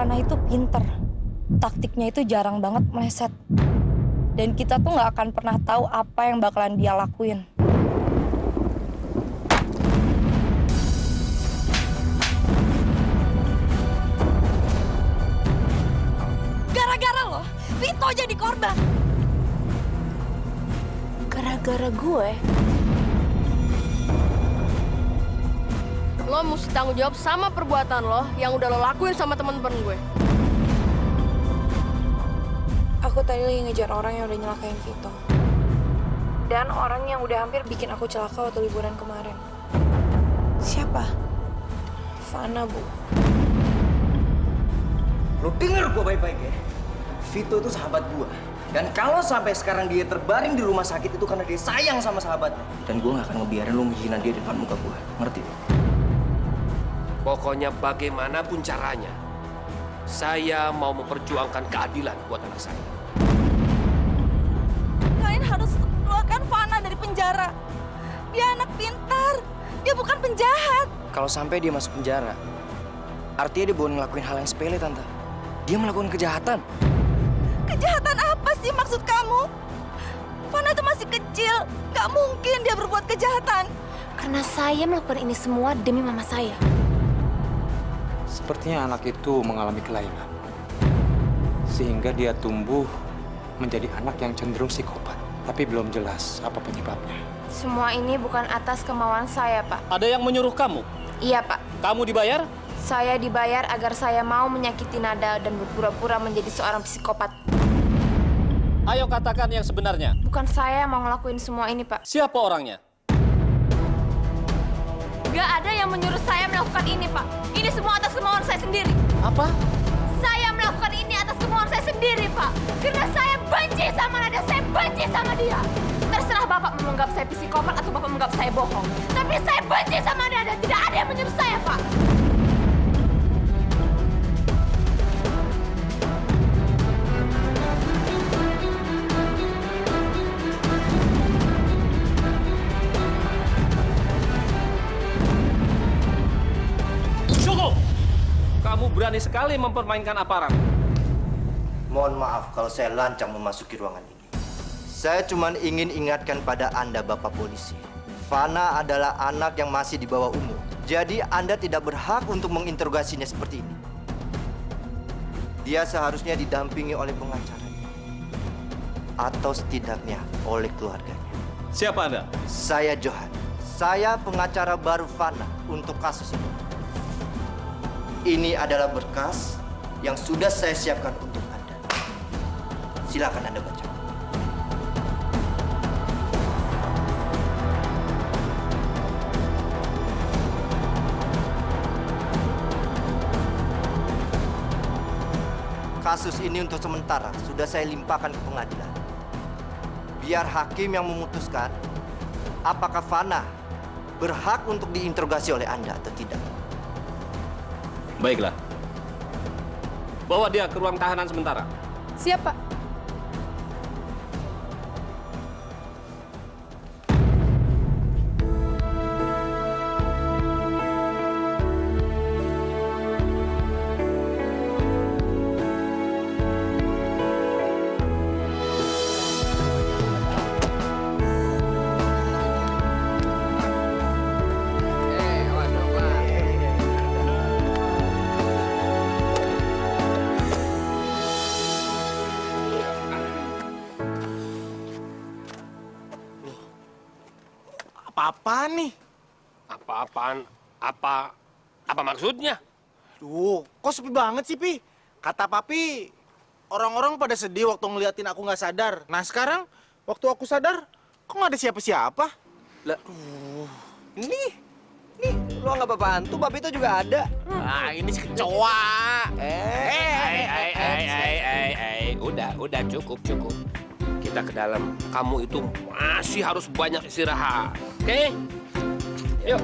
Fana itu pinter. Taktiknya itu jarang banget meleset. Dan kita tuh nggak akan pernah tahu apa yang bakalan dia lakuin. Gara-gara lo, Vito jadi korban. Gara-gara gue? Lo mesti tanggung jawab sama perbuatan lo yang udah lo lakuin sama teman-teman gue. Aku tadi lagi ngejar orang yang udah nyelakain Vito. Dan orang yang udah hampir bikin aku celaka waktu liburan kemarin. Siapa? Fana, Bu. Lo denger gue baik-baik ya. Vito itu sahabat gue. Dan kalau sampai sekarang dia terbaring di rumah sakit itu karena dia sayang sama sahabatnya. Dan gue gak akan ngebiarin lo menghina dia di depan muka gue. Ngerti? Pokoknya bagaimanapun caranya, saya mau memperjuangkan keadilan buat anak saya. Kalian harus keluarkan Fana dari penjara. Dia anak pintar. Dia bukan penjahat. Kalau sampai dia masuk penjara, artinya dia bukan ngelakuin hal yang sepele, Tante. Dia melakukan kejahatan. Kejahatan apa sih maksud kamu? Fana itu masih kecil. Nggak mungkin dia berbuat kejahatan. Karena saya melakukan ini semua demi mama saya. Sepertinya anak itu mengalami kelainan. Sehingga dia tumbuh menjadi anak yang cenderung psikopat. Tapi belum jelas apa penyebabnya. Semua ini bukan atas kemauan saya, Pak. Ada yang menyuruh kamu? Iya, Pak. Kamu dibayar? Saya dibayar agar saya mau menyakiti Nada dan berpura-pura menjadi seorang psikopat. Ayo katakan yang sebenarnya. Bukan saya yang mau ngelakuin semua ini, Pak. Siapa orangnya? Gak ada yang menyuruh saya melakukan ini, Pak. Ini semua atas kemauan saya sendiri. Apa? Saya melakukan ini atas kemauan saya sendiri, Pak. Karena saya benci sama Nada, saya benci sama dia. Terserah Bapak mau menganggap saya psikopat atau Bapak menganggap saya bohong. Tapi saya benci sama Nada, tidak ada yang menyuruh saya, Pak. Cukup! Kamu berani sekali mempermainkan aparat. Mohon maaf kalau saya lancang memasuki ruangan ini. Saya cuma ingin ingatkan pada Anda, Bapak Polisi. Fana adalah anak yang masih di bawah umur. Jadi Anda tidak berhak untuk menginterogasinya seperti ini. Dia seharusnya didampingi oleh pengacaranya. Atau setidaknya oleh keluarganya. Siapa Anda? Saya Johan. Saya pengacara baru Fana untuk kasus ini. Ini adalah berkas yang sudah saya siapkan untuk Anda. Silakan Anda baca. Kasus ini untuk sementara sudah saya limpahkan ke pengadilan. Biar hakim yang memutuskan apakah Fana berhak untuk diinterogasi oleh Anda atau tidak. Baiklah. Bawa dia ke ruang tahanan sementara. Siapa? Apa-apaan nih? Apa-apaan? Apa maksudnya? Duh, kok sepi banget sih, Pi? Kata Papi, orang-orang pada sedih waktu ngeliatin aku nggak sadar. Nah sekarang, waktu aku sadar, kok nggak ada siapa-siapa? Lah, nih, lu nggak apa-apaan tuh, Papi itu juga ada. Ah, ini si kecoa. Udah cukup. Kita ke dalam. Kamu itu masih harus banyak istirahat. Oke? Yuk.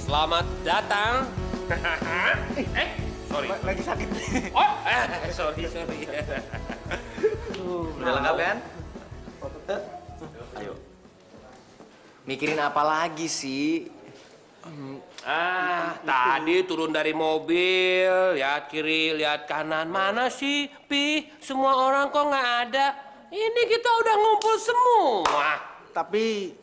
Selamat datang. Sorry. Lagi sakit. Oh, sorry. Udah lengkap kan? Ayo. Mikirin apa lagi sih? Tadi turun dari mobil, lihat kiri, lihat kanan. Mana sih, Pi? Semua orang kok nggak ada? Ini kita udah ngumpul semua. Tapi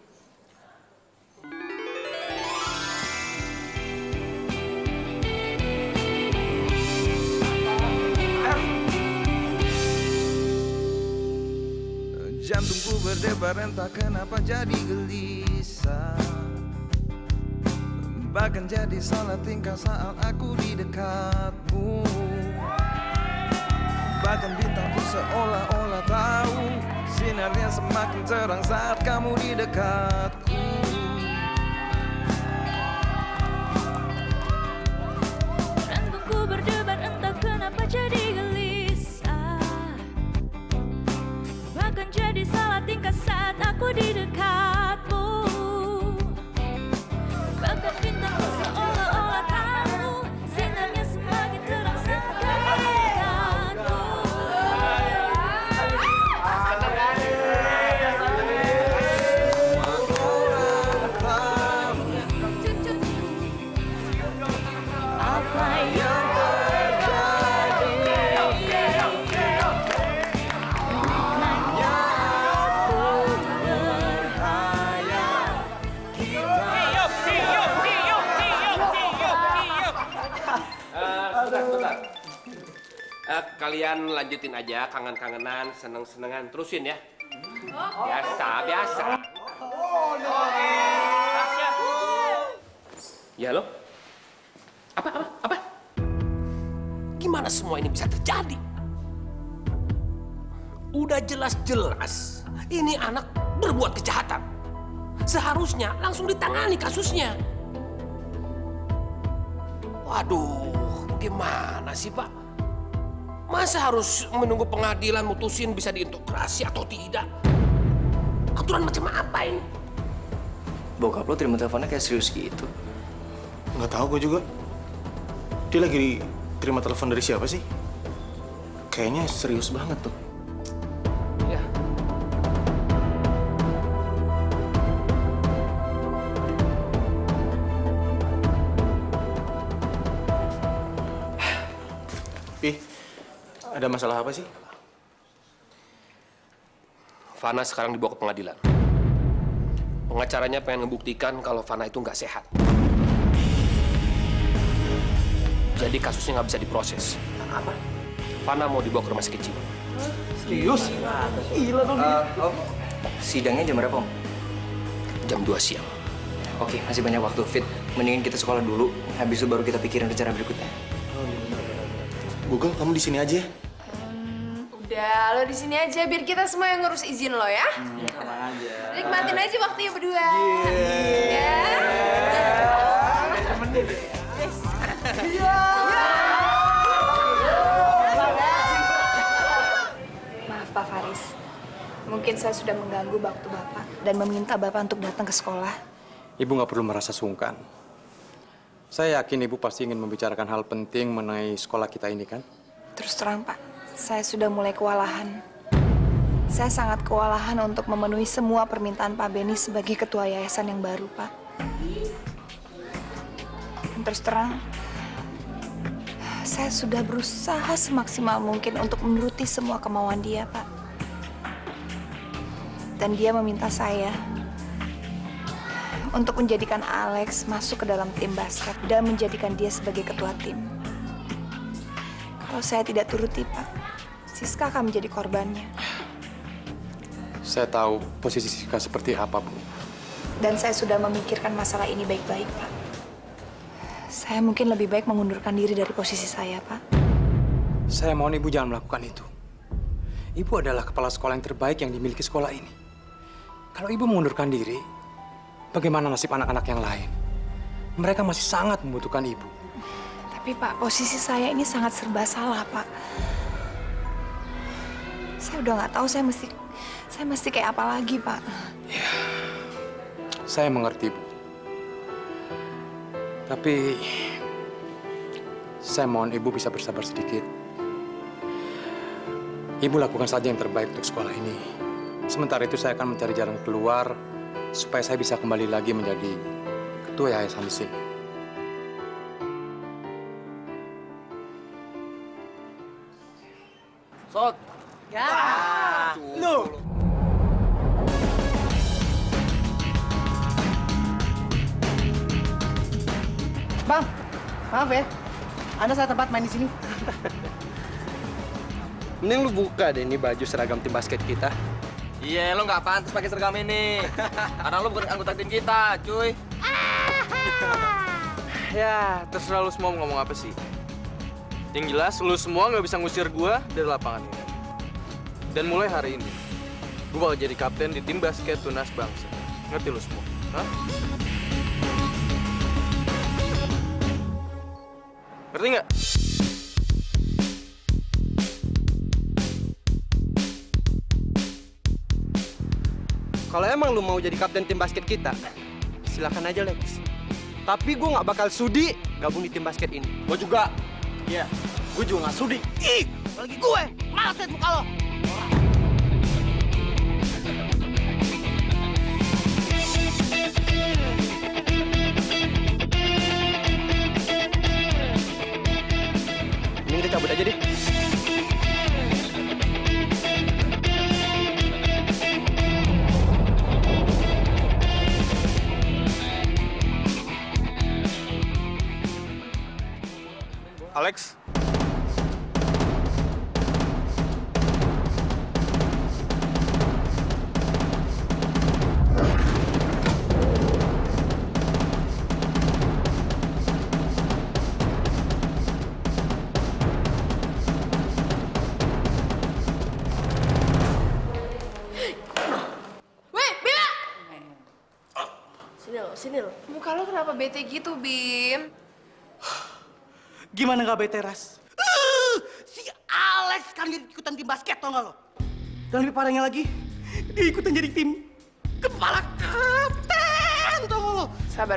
jantungku berdebar entah kenapa jadi gelisah. Bahkan jadi salah tingkah saat aku di dekatmu. Bahkan bintang pun seolah-olah tahu sinarnya semakin terang saat kamu di dekatku. Jantungku berdebar entah kenapa jadi gelisah. Bahkan jadi salah tingkah saat aku di dekatmu. Bahkan bintang pun seolah-olah tahu sinarnya semakin terang saat kamu di dekatmu. Apa yang Sebentar. Kalian lanjutin aja kangen-kangenan, seneng-senengan, terusin ya. Biasa. Ya lo? Apa? Gimana semua ini bisa terjadi? Udah jelas-jelas ini anak berbuat kejahatan. Seharusnya langsung ditangani kasusnya. Waduh, gimana sih Pak? Masa harus menunggu pengadilan mutusin bisa diintegrasi atau tidak? Aturan macam apa ini? Bokap lo terima teleponnya kayak serius gitu. nggak tahu gue juga. Dia lagi terima telepon dari siapa sih? Kayaknya serius banget tuh. Ya. Pi, ada masalah apa sih? Fana sekarang dibawa ke pengadilan. Pengacaranya pengen ngebuktikan kalau Fana itu nggak sehat. Jadi kasusnya nggak bisa diproses. Apa? Fana mau dibawa ke rumah sakit jiwa. Serius? Gila dong. Sidangnya jam berapa, Om? Jam 2 siang. Oke, masih banyak waktu. Fit, mendingin kita sekolah dulu. Habis itu baru kita pikirin rencana berikutnya. Google, kamu di sini aja ya? Udah, lo di sini aja biar kita semua yang ngurus izin lo ya. Tenang aja. Nikmatin aja waktunya berdua. Ya. Maaf Pak Faris, mungkin saya sudah mengganggu waktu Bapak dan meminta Bapak untuk datang ke sekolah. Ibu nggak perlu merasa sungkan. Saya yakin Ibu pasti ingin membicarakan hal penting mengenai sekolah kita ini, kan? Terus terang Pak, saya sudah mulai kewalahan. Saya sangat kewalahan untuk memenuhi semua permintaan Pak Benny sebagai ketua yayasan yang baru, Pak. Dan terus terang, saya sudah berusaha semaksimal mungkin untuk menuruti semua kemauan dia, Pak. Dan dia meminta saya untuk menjadikan Alex masuk ke dalam tim basket dan menjadikan dia sebagai ketua tim. Kalau saya tidak turuti, Pak, Siska akan menjadi korbannya. Saya tahu posisi Siska seperti apa, Bu. Dan saya sudah memikirkan masalah ini baik-baik, Pak. Saya mungkin lebih baik mengundurkan diri dari posisi saya, Pak. Saya mohon Ibu jangan melakukan itu. Ibu adalah kepala sekolah yang terbaik yang dimiliki sekolah ini. Kalau Ibu mengundurkan diri, bagaimana nasib anak-anak yang lain? Mereka masih sangat membutuhkan Ibu. Tapi Pak, posisi saya ini sangat serba salah, Pak. Saya udah nggak tahu saya mesti kayak apa lagi, Pak. Saya mengerti, Bu. Tapi saya mohon ibu bisa bersabar sedikit. Ibu lakukan saja yang terbaik untuk sekolah ini. Sementara itu saya akan mencari jalan keluar supaya saya bisa kembali lagi menjadi ketua yayasan di sini. Sot. Lu. Bang, maaf ya. Anda salah tempat main di sini. Mending lu buka deh ini baju seragam tim basket kita. Iya, lo nggak pantas pakai seragam ini. Karena lo bukan anggota tim kita, cuy. Ya, terserah lu semua mau ngomong apa sih. Yang jelas, lu semua nggak bisa ngusir gua dari lapangan ini. Dan mulai hari ini, gua bakal jadi kapten di tim basket Tunas Bangsa. Ngerti lu semua? Hah? Ngerti nggak? Kalau emang lu mau jadi kapten tim basket kita, silakan aja, Lex. Tapi gue nggak bakal sudi gabung di tim basket ini. Gue juga. Iya, gue juga nggak sudi. Ih, apalagi gue. Malas liat muka lo. Mending kita cabut aja deh. Alex? Weh, Bella! Sini lo. Muka lo kenapa bete gitu, Bim? Gimana nggak bete, Ras? Si Alex kan jadi ikutan tim basket, tau nggak lo? Dan lebih parahnya lagi, dia ikutan jadi tim kepala kapten, tau nggak lo? Sabar.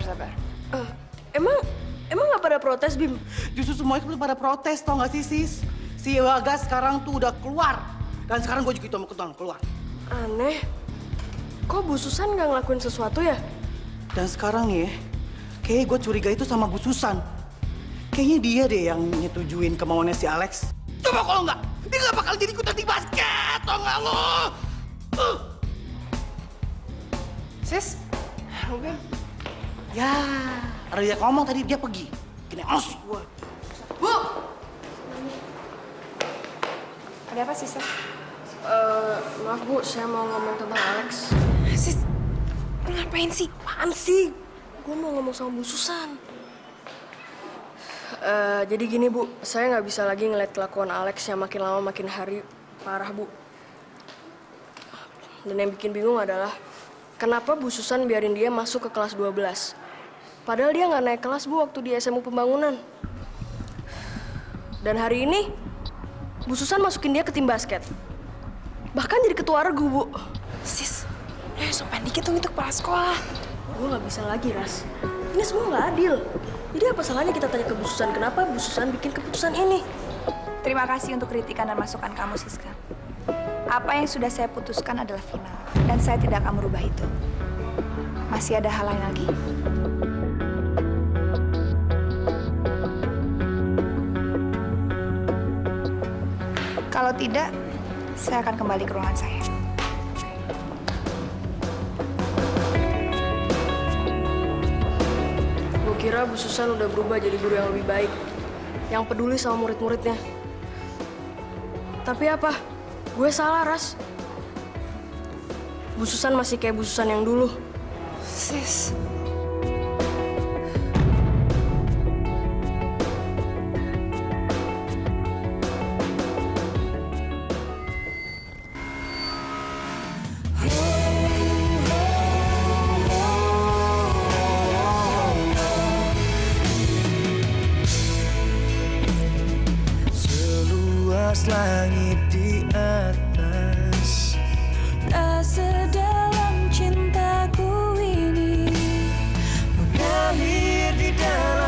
Emang nggak pada protes, Bim? Justru semuanya tuh pada protes, tau nggak sih, Sis? Si Bagas sekarang tuh udah keluar. Dan sekarang gue juga ikutan keluar. Aneh. Kok Bu Susan nggak ngelakuin sesuatu ya? Dan sekarang nih, kayaknya gue curiga itu sama Bu Susan. Kayaknya dia deh yang nyetujuin kemauannya si Alex. Coba kalau enggak, dia nggak bakal jadi ikutan tim basket, tau nggak lo? Sis, Bim. Ya, ada dia ngomong tadi dia pergi. Gini, os gue. Bu! Ada apa sih, Sis? Maaf Bu, saya mau ngomong tentang Alex. Sis, lo ngapain sih? Apaan sih? Gue mau ngomong sama Bu Susan. Jadi gini Bu, saya nggak bisa lagi ngeliat kelakuan Alex yang makin lama makin hari parah Bu. Dan yang bikin bingung adalah kenapa Bu Susan biarin dia masuk ke kelas 12. Padahal dia nggak naik kelas Bu waktu di SMU Pembangunan. Dan hari ini Bu Susan masukin dia ke tim basket. Bahkan jadi ketua regu Bu. Sis, sopan dikit dong itu kepala sekolah. Gue nggak bisa lagi, Ras. Ini semua nggak adil. Jadi apa salahnya kita tanya ke Bu Susan kenapa Bu Susan bikin keputusan ini? Terima kasih untuk kritikan dan masukan kamu, Siska. Apa yang sudah saya putuskan adalah final, dan saya tidak akan merubah itu. Masih ada hal lain lagi? Kalau tidak, saya akan kembali ke ruangan saya. Gue kira Bu Susan udah berubah jadi guru yang lebih baik, yang peduli sama murid-muridnya. Tapi apa? Gue salah, Ras. Bu Susan masih kayak Bu Susan yang dulu. Sis. Seluas langit di atas, tak sedalam cintaku ini mengalir di dalam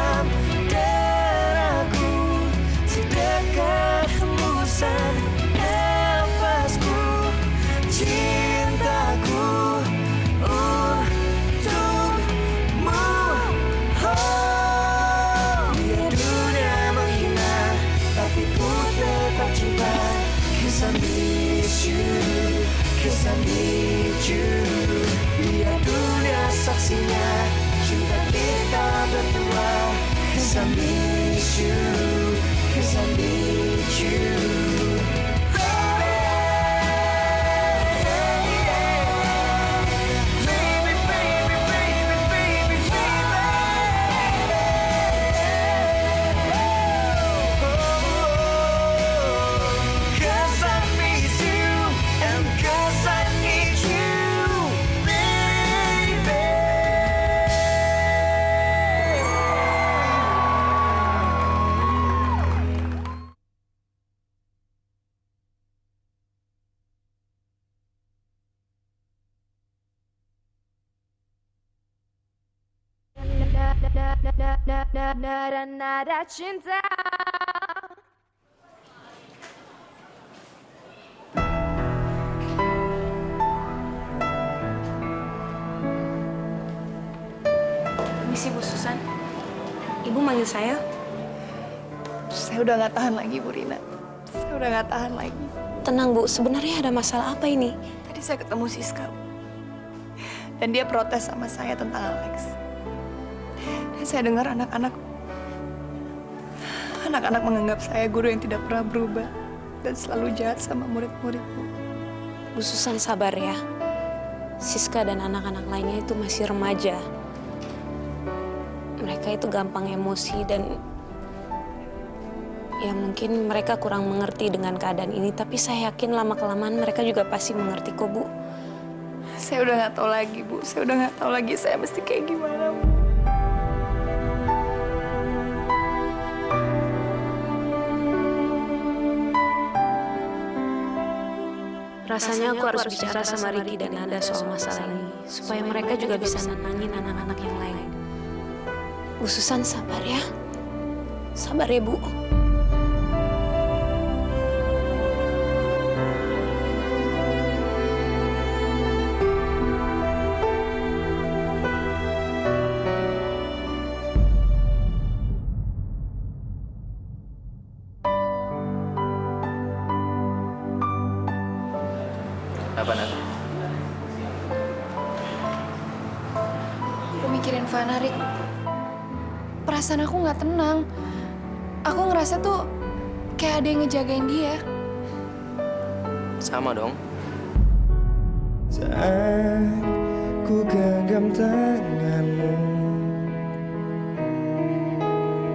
isinya cinta kita berdua. 'Cause I miss you, 'cause I need you. Nada cinta. Misi Bu Susan, Ibu manggil saya? Saya udah nggak tahan lagi, Bu Rina. Saya udah nggak tahan lagi. Tenang Bu, sebenarnya ada masalah apa ini? Tadi saya ketemu Siska, Bu. Dan dia protes sama saya tentang Alex. Dan saya dengar anak-anak menganggap saya guru yang tidak pernah berubah dan selalu jahat sama murid-muridku. Bu Susan sabar ya. Siska dan anak-anak lainnya itu masih remaja. Mereka itu gampang emosi dan ya mungkin mereka kurang mengerti dengan keadaan ini. Tapi saya yakin lama-kelamaan mereka juga pasti mengerti kok, Bu. Saya udah nggak tahu lagi, Bu. Saya udah nggak tahu lagi saya mesti kayak gimana, Bu. Rasanya aku harus bicara sama Ricky dan Nada soal masalah ini, supaya mereka juga bisa nenangin anak-anak yang lain. Bu Susan sabar ya. Sabar ya, Bu. Apa, Nat? Aku mikirin Fana, Rik. Perasaan aku nggak tenang. Aku ngerasa tuh kayak ada yang ngejagain dia. Sama dong. Saat ku genggam tanganmu,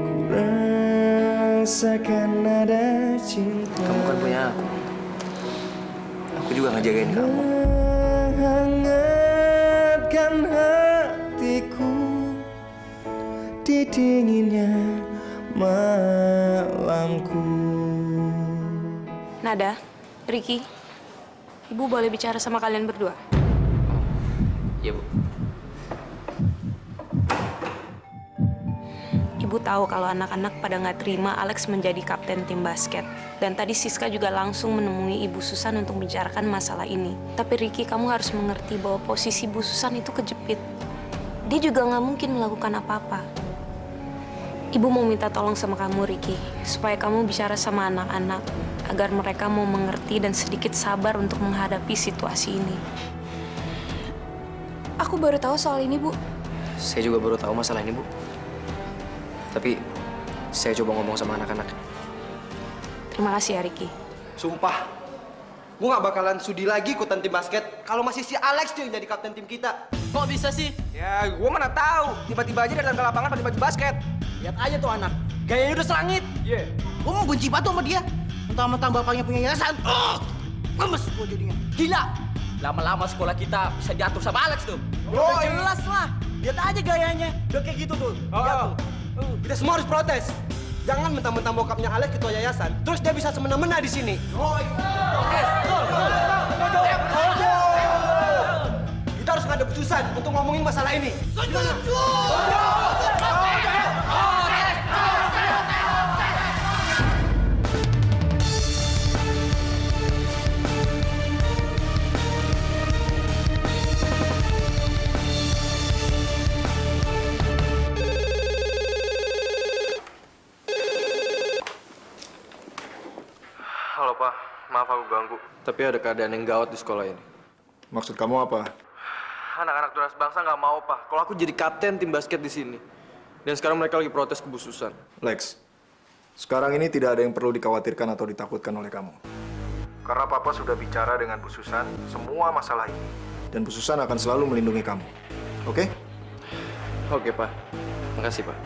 ku rasakan ada cinta. Kamu kan punya aku. Aku juga ngejagain kamu. Hangatkan hatiku di dinginnya malamku. Nada, Ricky, Ibu boleh bicara sama kalian berdua? Iya, Bu. Ibu tahu kalau anak-anak pada nggak terima Alex menjadi kapten tim basket. Dan tadi Siska juga langsung menemui Ibu Susan untuk membicarakan masalah ini. Tapi Ricky, kamu harus mengerti bahwa posisi Bu Susan itu kejepit. Dia juga nggak mungkin melakukan apa-apa. Ibu mau minta tolong sama kamu, Ricky, supaya kamu bicara sama anak-anak agar mereka mau mengerti dan sedikit sabar untuk menghadapi situasi ini. Aku baru tahu soal ini, Bu. Saya juga baru tahu masalah ini, Bu. Tapi saya coba ngomong sama anak-anak. Terima kasih ya, Ricky. Sumpah, gue gak bakalan sudi lagi ikutan tim basket kalau masih si Alex tuh yang jadi kapten tim kita. Kok bisa sih? Ya, gue mana tahu. Tiba-tiba aja datang ke lapangan pakai baju basket. Lihat aja tuh anak, gayanya udah selangit. Iya. Gue mau benci banget sama dia. Mentang-mentang bapaknya punya yayasan. Gemes gue jadinya. Gila! Lama-lama sekolah kita bisa diatur sama Alex tuh. Udah jelas lah. Lihat aja gayanya. Udah kayak gitu tuh. Lihat tuh. Kita semua harus protes. Jangan mentang-mentang bokapnya Alex ketua yayasan, terus dia bisa semena-mena di sini. Kita harus ngadep Susan untuk ngomongin masalah ini. Halo, Pak. Maaf aku ganggu. Tapi ada keadaan yang gawat di sekolah ini. Maksud kamu apa? Anak-anak tunas bangsa nggak mau, Pak. Kalau aku jadi kapten tim basket di sini. Dan sekarang mereka lagi protes ke Bu Susan. Lex, sekarang ini tidak ada yang perlu dikhawatirkan atau ditakutkan oleh kamu. Karena Papa sudah bicara dengan Bu Susan semua masalah ini. Dan Bu Susan akan selalu melindungi kamu. Oke? Oke, Pak. Makasih, Pak.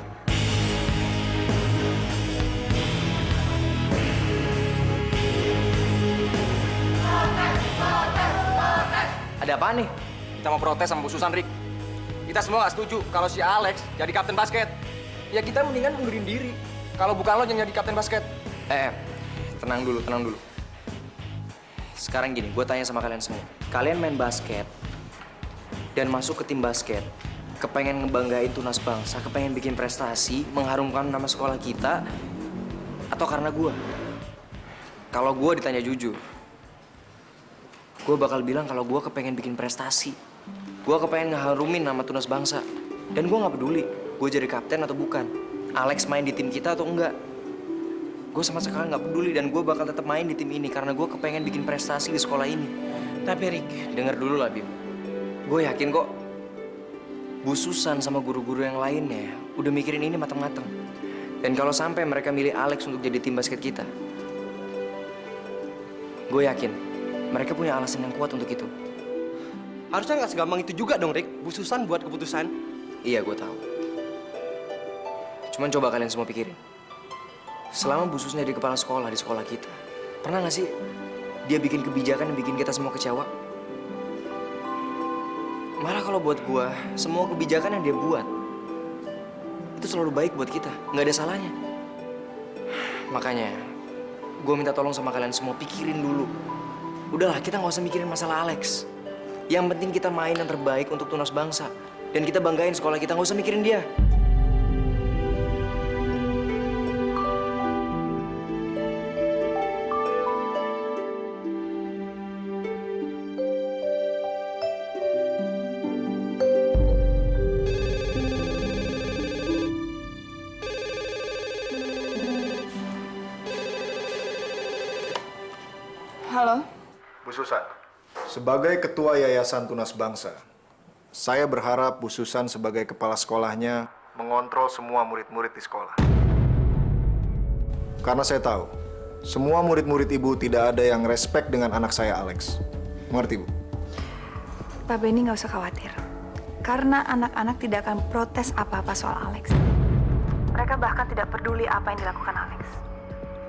Ada apa nih? Kita mau protes sama Bu Susan, Rick. Kita semua nggak setuju kalau si Alex jadi kapten basket. Ya kita mendingan mundurin diri. Kalau bukan lo yang jadi kapten basket. Tenang dulu, tenang dulu. Sekarang gini, gue tanya sama kalian semua. Kalian main basket dan masuk ke tim basket, kepengen ngebanggain tunas bangsa, kepengen bikin prestasi, mengharumkan nama sekolah kita, atau karena gue? Kalau gue ditanya jujur, gue bakal bilang kalau gue kepengen bikin prestasi. Gue kepengen ngeharumin nama tunas bangsa. Dan gue nggak peduli gue jadi kapten atau bukan, Alex main di tim kita atau enggak. Gue sama sekali nggak peduli dan gue bakal tetap main di tim ini karena gue kepengen bikin prestasi di sekolah ini. Tapi Rick, Denger dulu lah, Bim. Gue yakin kok Bu Susan sama guru-guru yang lainnya udah mikirin ini matang-matang. Dan kalau sampai mereka milih Alex untuk jadi tim basket kita, gue yakin mereka punya alasan yang kuat untuk itu. Harusnya nggak segampang itu juga dong, Rick. Bu Susan buat keputusan. Iya, gue tahu. Cuman coba kalian semua pikirin. Selama Bu Susan jadi kepala sekolah di sekolah kita, pernah nggak sih dia bikin kebijakan yang bikin kita semua kecewa? Malah kalau buat gue, semua kebijakan yang dia buat itu selalu baik buat kita, nggak ada salahnya. Makanya, gue minta tolong sama kalian semua pikirin dulu. Udahlah, kita nggak usah mikirin masalah Alex. Yang penting kita main yang terbaik untuk tunas bangsa. Dan kita banggain sekolah kita, nggak usah mikirin dia. Halo? Bu Susan, sebagai ketua Yayasan Tunas Bangsa, saya berharap Bu Susan sebagai kepala sekolahnya mengontrol semua murid-murid di sekolah. Karena saya tahu, semua murid-murid Ibu tidak ada yang respect dengan anak saya, Alex. Mengerti, Bu? Pak Benny nggak usah khawatir. Karena anak-anak tidak akan protes apa-apa soal Alex. Mereka bahkan tidak peduli apa yang dilakukan Alex.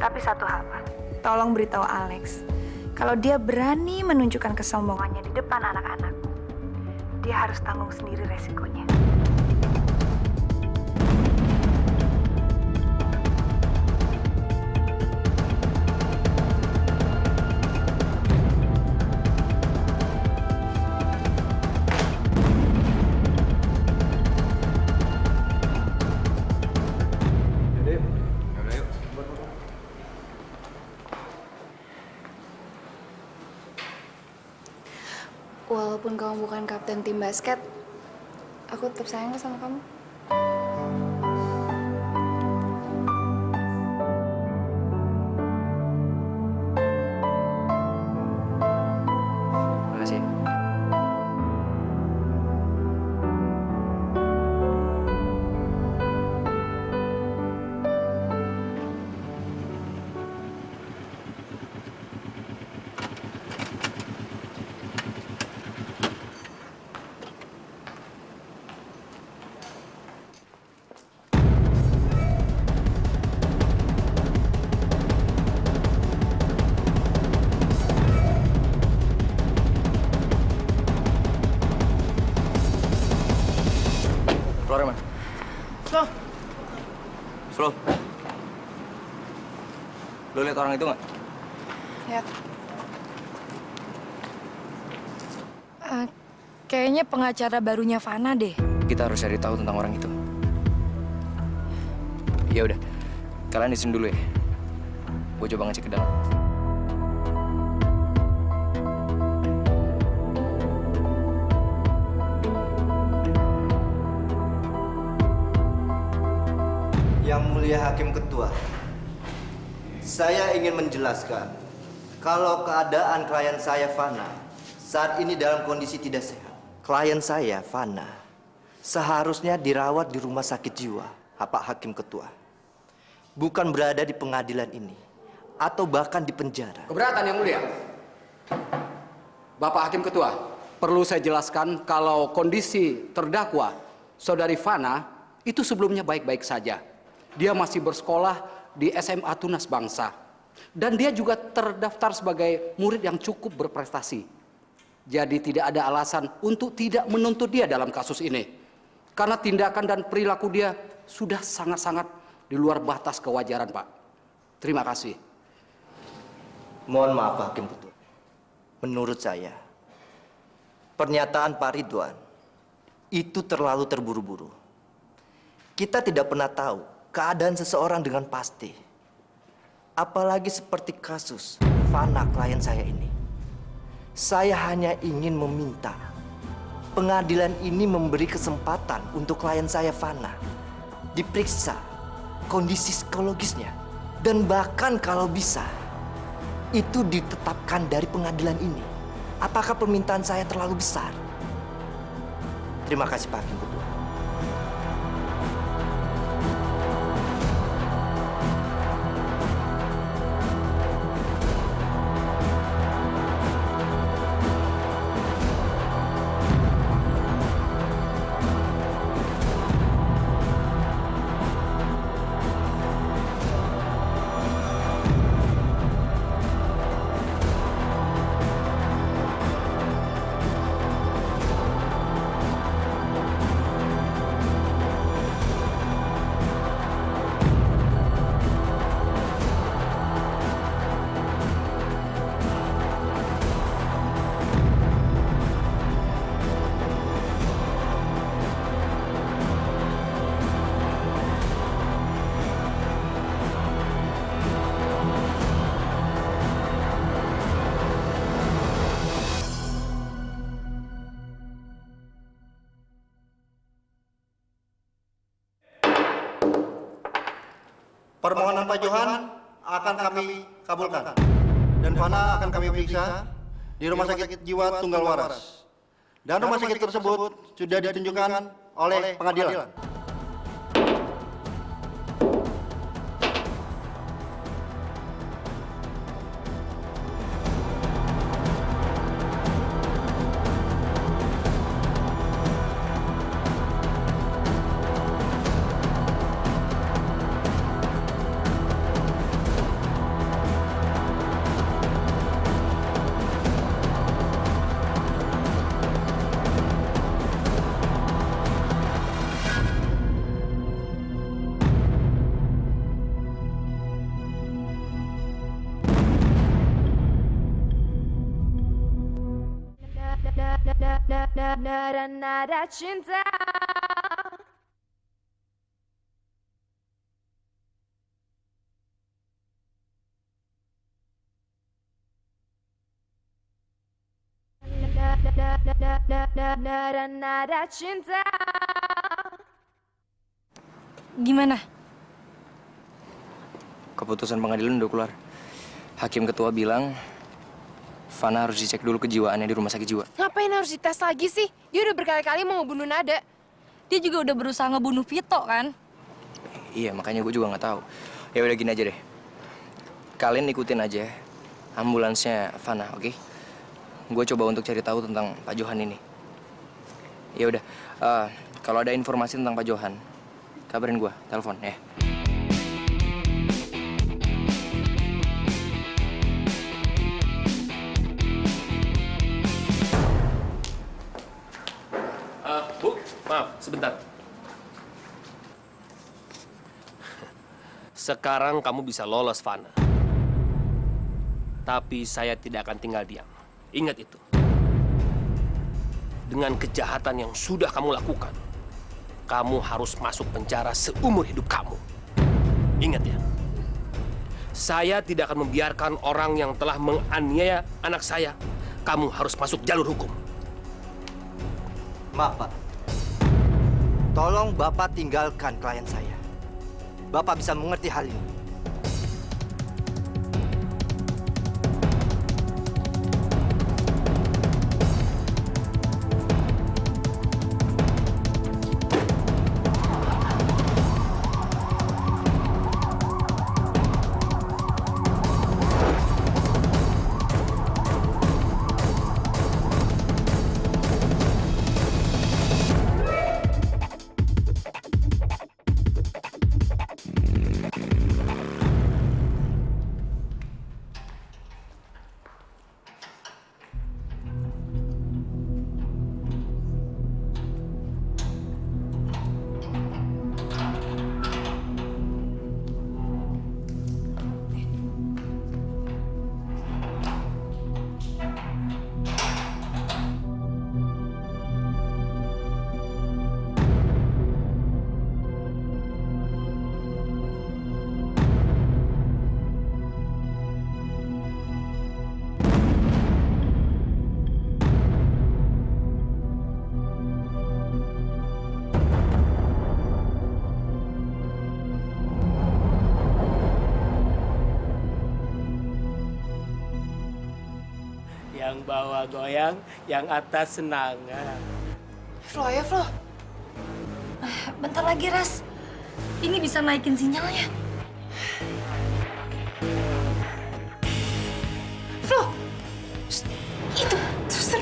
Tapi satu hal, Pak. Tolong beritahu Alex, kalau dia berani menunjukkan kesombongannya di depan anak-anak, dia harus tanggung sendiri resikonya. Walaupun kamu bukan kapten tim basket, aku tetap sayang sama kamu. Makasih. Flo, mana? Flo. Flo. Lo lihat orang itu nggak? Lihat. Kayaknya pengacara barunya Fana deh. Kita harus cari tahu tentang orang itu. Ya udah, kalian di sini dulu ya. Gue coba ngecek ke dalam. Yang Mulia Hakim Ketua, saya ingin menjelaskan kalau keadaan klien saya, Fana, saat ini dalam kondisi tidak sehat. klien saya, Fana, seharusnya dirawat di rumah sakit jiwa, Pak Hakim Ketua. Bukan berada di pengadilan ini, atau bahkan di penjara. Keberatan, Yang Mulia. Bapak Hakim Ketua, perlu saya jelaskan kalau kondisi terdakwa, Saudari Fana, itu sebelumnya baik-baik saja. Dia masih bersekolah di SMA Tunas Bangsa. Dan dia juga terdaftar sebagai murid yang cukup berprestasi. Jadi tidak ada alasan untuk tidak menuntut dia dalam kasus ini. Karena tindakan dan perilaku dia sudah sangat-sangat di luar batas kewajaran, Pak. Terima kasih. Mohon maaf, Pak Hakim Ketua. Menurut saya, pernyataan Pak Ridwan itu terlalu terburu-buru. Kita tidak pernah tahu keadaan seseorang dengan pasti. Apalagi seperti kasus Fana klien saya ini. Saya hanya ingin meminta pengadilan ini memberi kesempatan untuk klien saya Fana diperiksa kondisi psikologisnya, dan bahkan kalau bisa itu ditetapkan dari pengadilan ini. Apakah permintaan saya terlalu besar? Terima kasih, Pak Hakim Ketua. Permohonan Pak Johan akan kami kabulkan. Dan Fana akan kami periksa di Rumah Sakit Jiwa Tunggal Waras. Dan rumah sakit tersebut sudah ditunjukkan oleh pengadilan. Nada cinta. Nada cinta. Gimana? Keputusan pengadilan udah keluar. Hakim Ketua bilang Fana harus dicek dulu kejiwaannya di rumah sakit jiwa. Ngapain harus dites lagi sih? Dia udah berkali-kali mau ngebunuh Nada. Dia juga udah berusaha ngebunuh Vito kan? Iya, makanya gue juga nggak tahu. Ya udah gini aja deh. Kalian ikutin aja ambulansnya Fana, oke? Gue coba untuk cari tahu tentang Pak Johan ini. Ya udah, kalau ada informasi tentang Pak Johan, kabarin gue, telepon ya. Bu, maaf, sebentar. Sekarang kamu bisa lolos, Fana. Tapi saya tidak akan tinggal diam. Ingat itu. Dengan kejahatan yang sudah kamu lakukan, kamu harus masuk penjara seumur hidup kamu. Ingat ya. Saya tidak akan membiarkan orang yang telah menganiaya anak saya. Kamu harus masuk jalur hukum. Maaf, Pak. Tolong Bapak tinggalkan klien saya. Bapak bisa mengerti hal ini. bawah goyang, yang atas senangan. Flo ya Flo. Bentar lagi Ras. Ini bisa naikin sinyalnya. Flo. Shh, itu suster.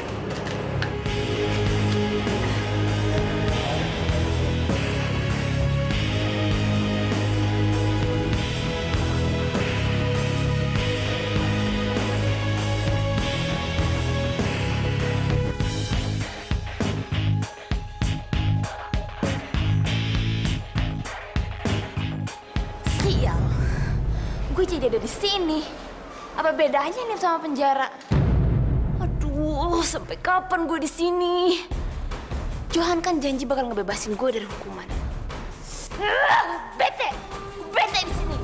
Sial. Gue jadi ada di sini. Apa bedanya nih sama penjara? Aduh, sampai kapan gue di sini? Johan kan janji bakal ngebebasin gue dari hukuman. Bete, bete di sini.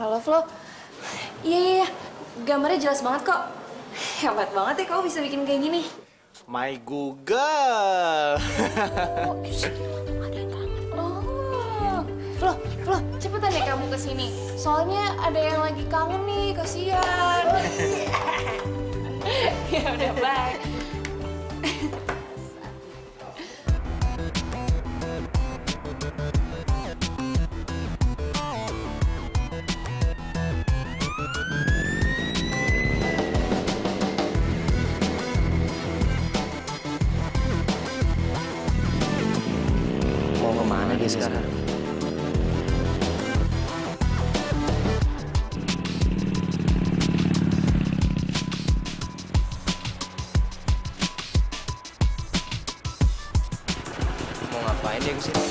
Halo Flo. Iya. Gambarnya jelas banget kok. Hebat banget ya kamu bisa bikin kayak gini. My Google. Oh. Flo, cepetan ya kamu kesini. Soalnya ada yang lagi kangen nih, kasihan. Ya udah, bye. Mau kemana dia sekarang? Mau ngapain dia kesini?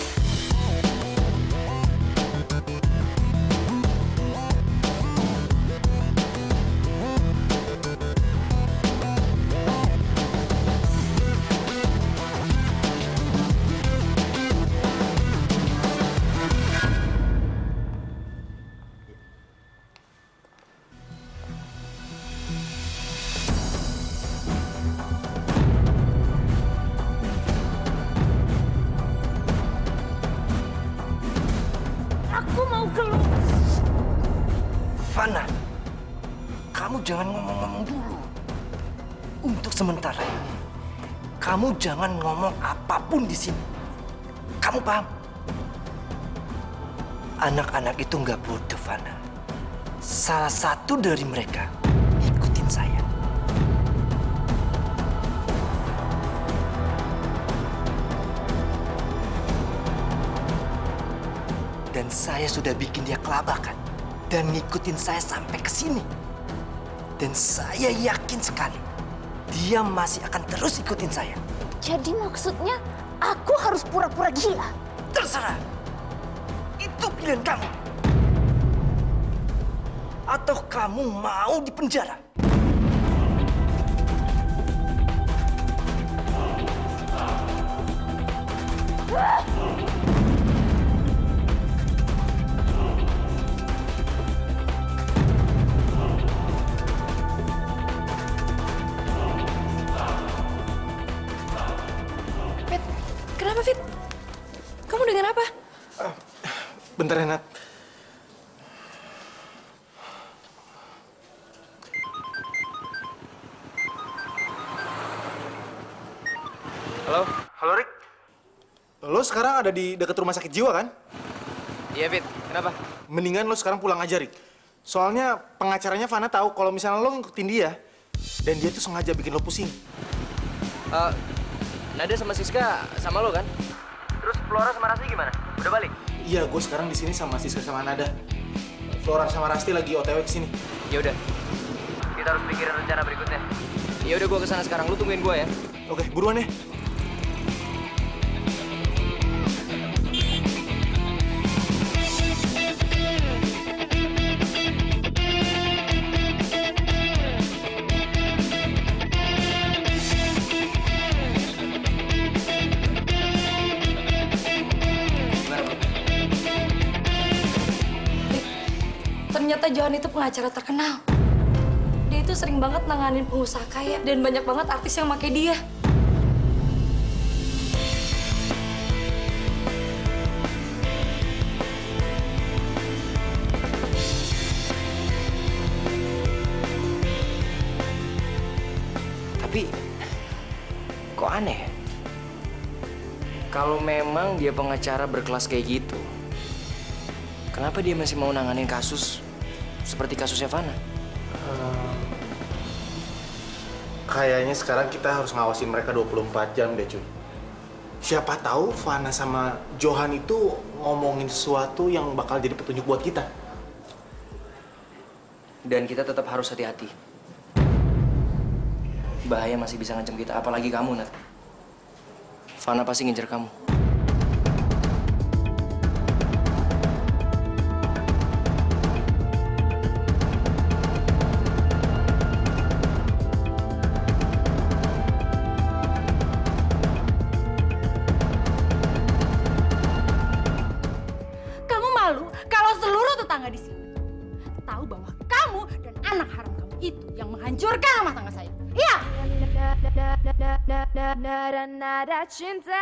Aku mau keluar. Fana, kamu jangan ngomong-ngomong dulu. Untuk sementara ini, kamu jangan ngomong apapun di sini. Kamu paham? Anak-anak itu nggak bodoh, Fana. Salah satu dari mereka ikutin saya. Dan saya sudah bikin dia kelabakan dan ngikutin saya sampai ke sini. Dan saya yakin sekali dia masih akan terus ikutin saya. Jadi maksudnya aku harus pura-pura gila? Terserah. Itu pilihan kamu. Atau kamu mau di penjara? Fit, kenapa Fit? Kamu dengan apa? Bentar ya, Nat. Halo? Halo, Rick. Lo sekarang ada di dekat rumah sakit jiwa, kan? Iya, Fit. Kenapa? Mendingan lo sekarang pulang aja, Rick. Soalnya pengacaranya Fana tahu kalau misalnya lo ngikutin dia, dan dia tuh sengaja bikin lo pusing. Nada sama Siska sama lo kan? Terus Flora sama Rasti gimana? Udah balik? Iya, gue sekarang di sini sama Siska sama Nada. Flora sama Rasti lagi OTW ke sini. Ya udah. Kita harus pikirin rencana berikutnya. Ya udah, gue kesana sekarang. Lu tungguin gue ya. Oke, buruan ya. Johan itu pengacara terkenal. Dia itu sering banget nanganin pengusaha kaya dan banyak banget artis yang pakai dia. Tapi kok aneh ya? Kalau memang dia pengacara berkelas kayak gitu, kenapa dia masih mau nanganin kasus seperti kasusnya Fana? Kayaknya sekarang kita harus ngawasin mereka 24 jam deh, cuy. Siapa tahu Fana sama Johan itu ngomongin sesuatu yang bakal jadi petunjuk buat kita. Dan kita tetap harus hati-hati. Bahaya masih bisa ngancam kita, apalagi kamu, Nat. Fana pasti ngincer kamu. Kamu malu kalau seluruh tetangga di sini tahu bahwa kamu dan anak haram kamu itu yang menghancurkan rumah tangga saya. Iya. Nada cinta.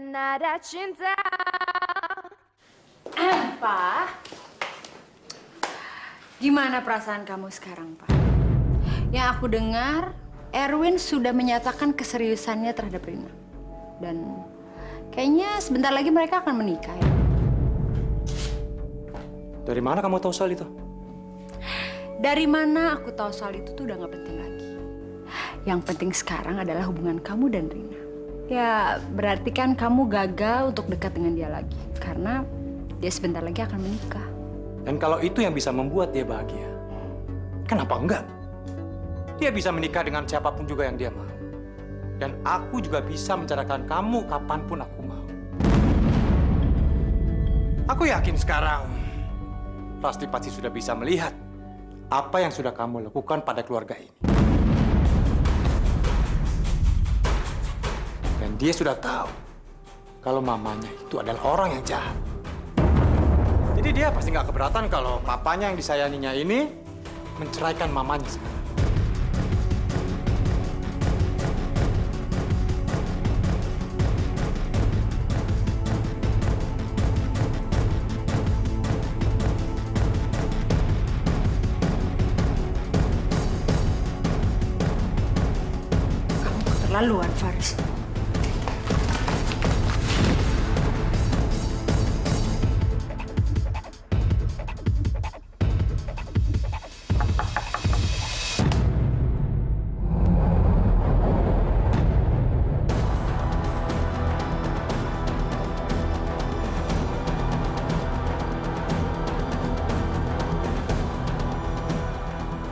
Nada cinta. Pak, gimana perasaan kamu sekarang, Pak? Yang aku dengar, Erwin sudah menyatakan keseriusannya terhadap Rina. Dan kayaknya sebentar lagi mereka akan menikah ya. Dari mana kamu tahu soal itu? Dari mana aku tahu soal itu tuh udah gak penting lagi. Yang penting sekarang adalah hubungan kamu dan Rina. Ya, berarti kan kamu gagal untuk dekat dengan dia lagi. Karena dia sebentar lagi akan menikah. Dan kalau itu yang bisa membuat dia bahagia, kenapa enggak? Dia bisa menikah dengan siapapun juga yang dia mau. Dan aku juga bisa menceraikan kamu kapanpun aku mau. Aku yakin sekarang Rasti pasti sudah bisa melihat apa yang sudah kamu lakukan pada keluarga ini. Dan dia sudah tahu kalau mamanya itu adalah orang yang jahat. Jadi dia pasti nggak keberatan kalau papanya yang disayanginya ini menceraikan mamanya sekarang. Keterlaluan, Faris.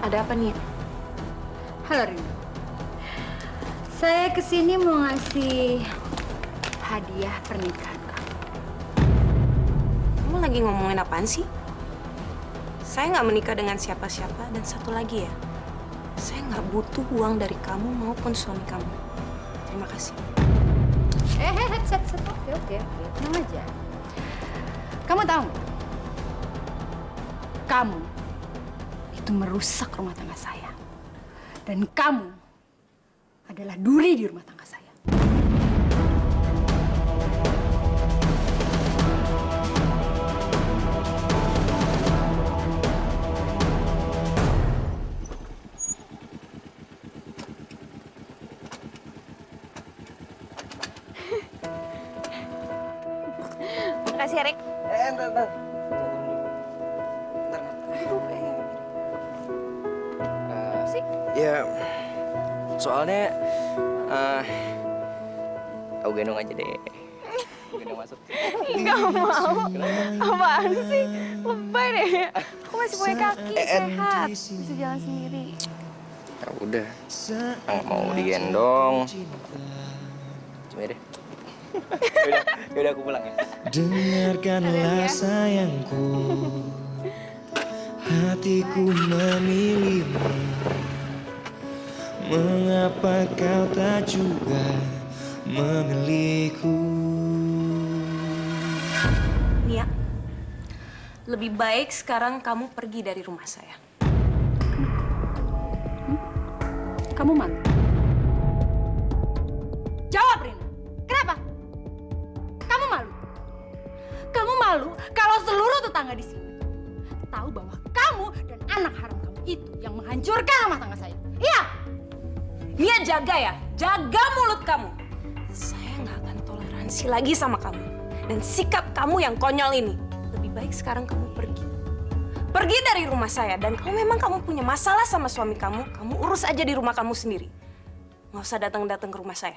Ada apa nih? Halo, Rina. Saya kesini mau ngasih hadiah pernikahan kamu. Kamu lagi ngomongin apaan sih? Saya nggak menikah dengan siapa-siapa, dan satu lagi ya, saya nggak butuh uang dari kamu maupun suami kamu. Terima kasih. Set. Oke. Tenang aja. Kamu tahu nggak? Kamu itu merusak rumah tangga saya. Dan kamu adalah duri di rumah tangga saya. Makasih, Erik. Bentar. Ya, soalnya aku gendong aja deh. Gendong masuk. Nggak mau. Apaan sih? Lebay deh. Aku masih punya kaki, sehat. Bisa jalan sendiri. Ya udah, nggak mau digendong. Cuma deh. Yaudah aku pulang ya. Dengarkanlah sayangku, hatiku memilihmu. Mengapa kau tak juga memilihku? Nia, lebih baik sekarang kamu pergi dari rumah saya. Kamu malu? Jawab, Rina. Kenapa? Kamu malu? Kamu malu kalau seluruh tetangga di sini tahu bahwa kamu dan anak haram kamu itu yang menghancurkan rumah tangga saya. Iya! Nia, jaga ya. Jaga mulut kamu. Saya nggak akan toleransi lagi sama kamu. Dan sikap kamu yang konyol ini. Lebih baik sekarang kamu pergi. Pergi dari rumah saya. Dan kalau memang kamu punya masalah sama suami kamu urus aja di rumah kamu sendiri. Nggak usah datang-datang ke rumah saya.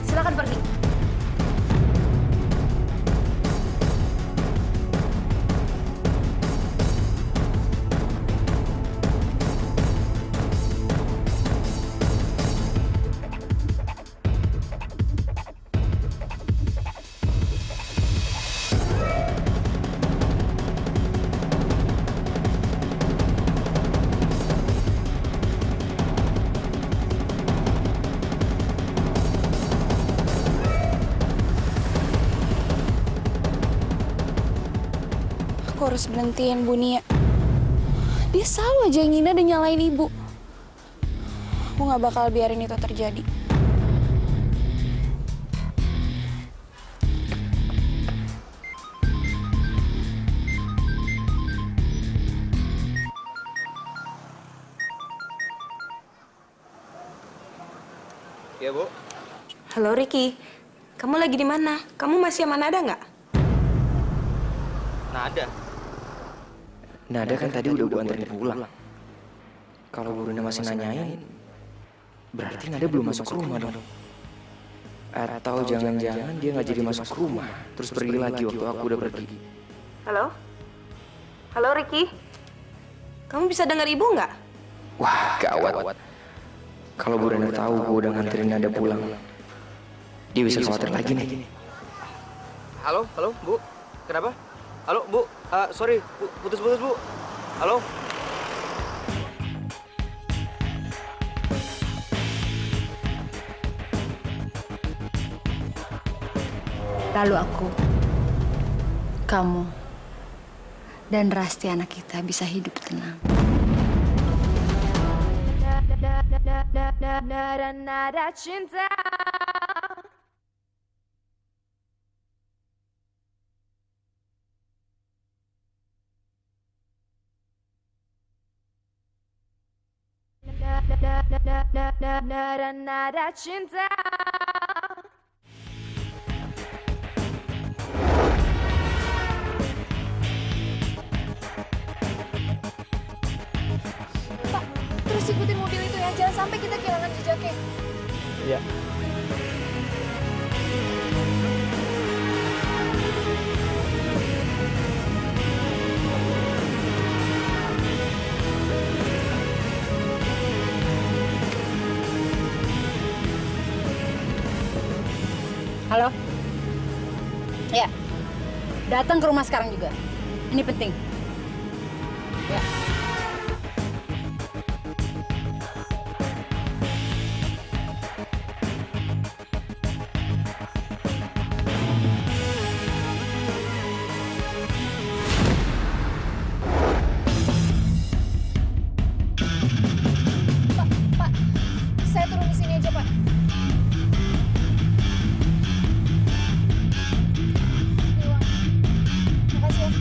Silakan pergi. Aku harus berhentiin Bu Nia. Dia selalu aja ngina dan nyalain ibu. Aku gak bakal biarin itu terjadi. Ya, Bu. Halo Ricky, kamu lagi di mana? Kamu masih sama Nada nggak? Nada kan tadi udah gue anterin pulang. Kalau Bu Rina masih nanyain, berarti Nada belum masuk ke rumah dong. Atau jangan-jangan dia nggak jadi masuk ke rumah, terus pergi lagi waktu aku udah pergi. Halo? Halo Ricky? Kamu bisa dengar ibu nggak? Wah, gawat. Kalau Bu Rina tahu gue udah nganterin Nada pulang, dia bisa khawatir lagi nih. Halo, Bu. Kenapa? Halo, Bu. Sorry, putus-putus, Bu. Halo. Lalu aku, kamu, dan Rasti anak kita bisa hidup tenang. Nada cinta. Nada cinta. Pak, terus ikutin mobil itu ya. Jangan sampai kita kehilangan jejaknya. Iya. Halo? Ya, datang ke rumah sekarang juga. Ini penting. Ya. Pak, saya turun di sini aja, Pak. Makasih ya.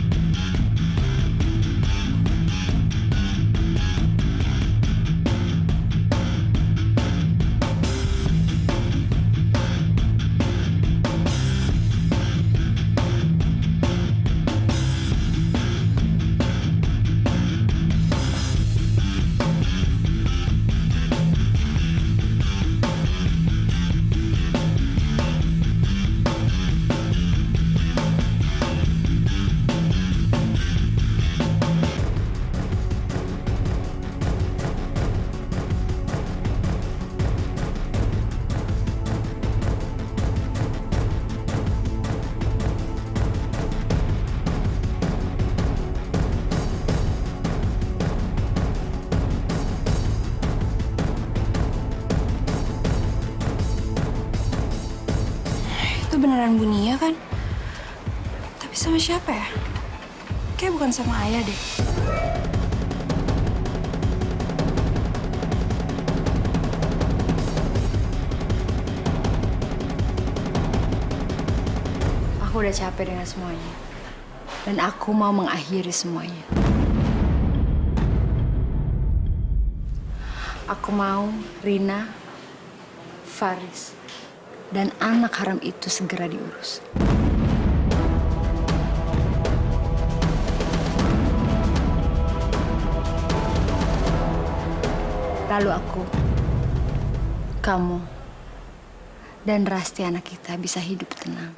dengan Bunia kan? Tapi sama siapa ya? Kayak bukan sama ayah deh. Aku udah capek dengan semuanya. Dan aku mau mengakhiri semuanya. Aku mau Rina, Faris, dan anak haram itu segera diurus. Lalu aku, kamu, dan Rasti anak kita bisa hidup tenang.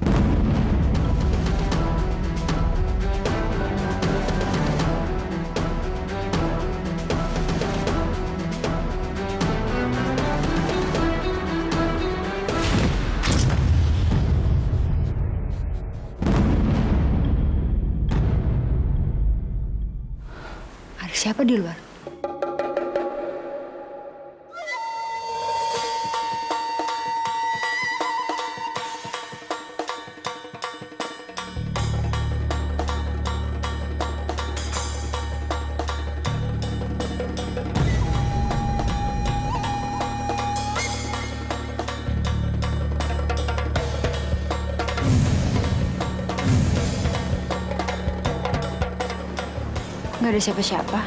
Ada siapa di luar? Nggak ada siapa-siapa.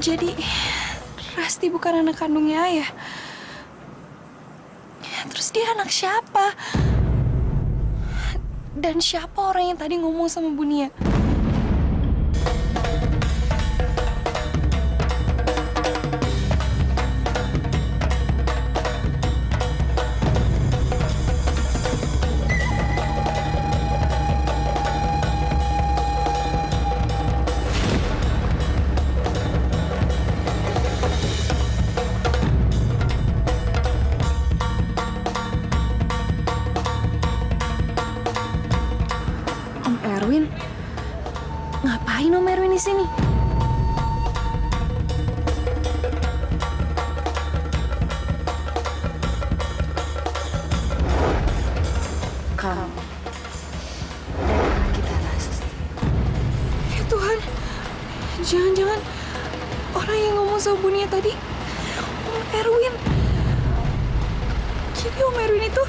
Jadi, Rasti bukan anak kandungnya ayah. Terus dia anak siapa? Dan siapa orang yang tadi ngomong sama Bunia? Erwin? Ngapain Om Erwin di sini? Kamu dan anak kita, Rasti. Ya Tuhan, jangan-jangan orang yang ngomong sama Bunia tadi Om Erwin. Jadi Om Erwin itu